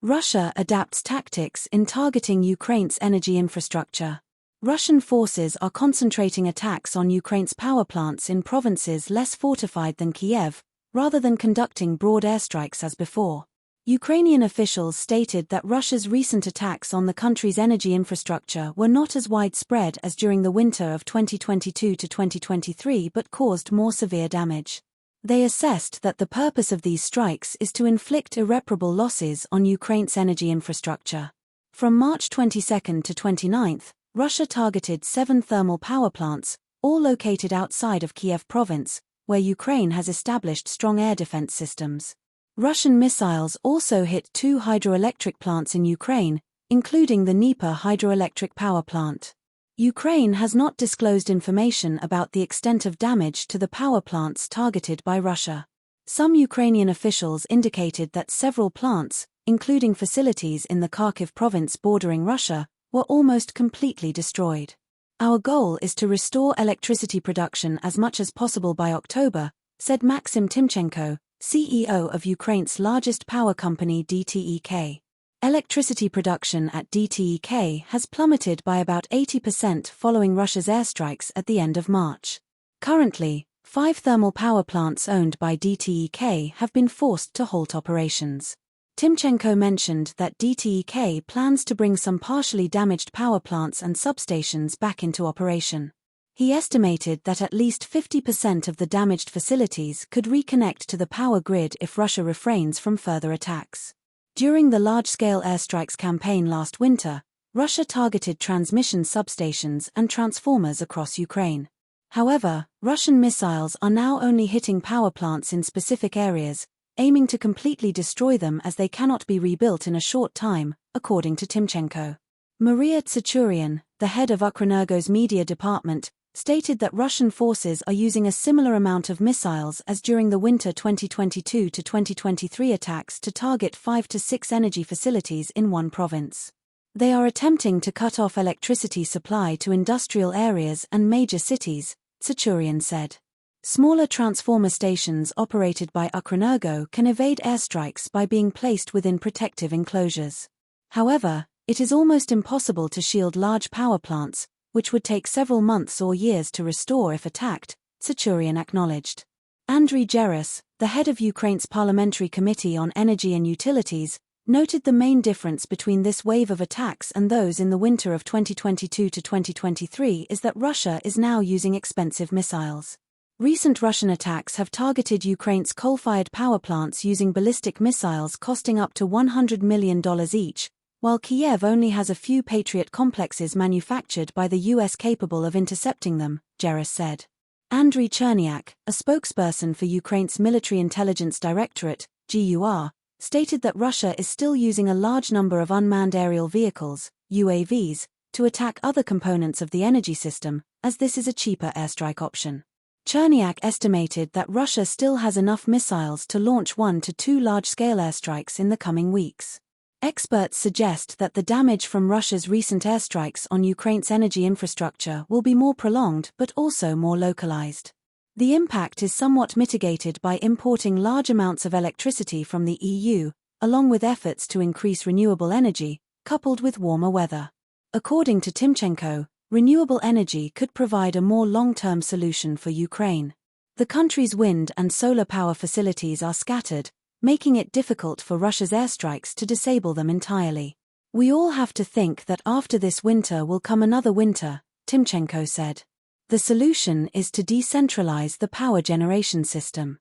Russia adapts tactics in targeting Ukraine's energy infrastructure. Russian forces are concentrating attacks on Ukraine's power plants in provinces less fortified than Kiev, rather than conducting broad airstrikes as before. Ukrainian officials stated that Russia's recent attacks on the country's energy infrastructure were not as widespread as during the winter of 2022 to 2023 but caused more severe damage. They assessed that the purpose of these strikes is to inflict irreparable losses on Ukraine's energy infrastructure. From March 22 to 29, Russia targeted 7 thermal power plants, all located outside of Kiev province, where Ukraine has established strong air defense systems. Russian missiles also hit 2 hydroelectric plants in Ukraine, including the Dnieper hydroelectric power plant. Ukraine has not disclosed information about the extent of damage to the power plants targeted by Russia. Some Ukrainian officials indicated that several plants, including facilities in the Kharkiv province bordering Russia, were almost completely destroyed. Our goal is to restore electricity production as much as possible by October, said Maxim Timchenko, CEO of Ukraine's largest power company DTEK. Electricity production at DTEK has plummeted by about 80% following Russia's airstrikes at the end of March. Currently, 5 thermal power plants owned by DTEK have been forced to halt operations. Timchenko mentioned that DTEK plans to bring some partially damaged power plants and substations back into operation. He estimated that at least 50% of the damaged facilities could reconnect to the power grid if Russia refrains from further attacks. During the large-scale airstrikes campaign last winter, Russia targeted transmission substations and transformers across Ukraine. However, Russian missiles are now only hitting power plants in specific areas, aiming to completely destroy them as they cannot be rebuilt in a short time, according to Timchenko. Maria Tsachurian, the head of Ukrenergo's media department, stated that Russian forces are using a similar amount of missiles as during the winter 2022 to 2023 attacks to target 5 to 6 energy facilities in one province. They are attempting to cut off electricity supply to industrial areas and major cities, Tsachurian said. Smaller transformer stations operated by Ukrenergo can evade airstrikes by being placed within protective enclosures. However, it is almost impossible to shield large power plants, which would take several months or years to restore if attacked, Tsachurian acknowledged. Andriy Jeres, the head of Ukraine's Parliamentary Committee on Energy and Utilities, noted the main difference between this wave of attacks and those in the winter of 2022 to 2023 is that Russia is now using expensive missiles. Recent Russian attacks have targeted Ukraine's coal-fired power plants using ballistic missiles costing up to $100 million each, while Kiev only has a few Patriot complexes manufactured by the US capable of intercepting them, Jeres said. Andriy Chernyak, a spokesperson for Ukraine's Military Intelligence Directorate, GUR, stated that Russia is still using a large number of unmanned aerial vehicles, UAVs, to attack other components of the energy system, as this is a cheaper airstrike option. Chernyak estimated that Russia still has enough missiles to launch 1 to 2 large-scale airstrikes in the coming weeks. Experts suggest that the damage from Russia's recent airstrikes on Ukraine's energy infrastructure will be more prolonged but also more localized. The impact is somewhat mitigated by importing large amounts of electricity from the EU, along with efforts to increase renewable energy, coupled with warmer weather. According to Timchenko, renewable energy could provide a more long-term solution for Ukraine. The country's wind and solar power facilities are scattered, making it difficult for Russia's airstrikes to disable them entirely. We all have to think that after this winter will come another winter, Timchenko said. The solution is to decentralize the power generation system.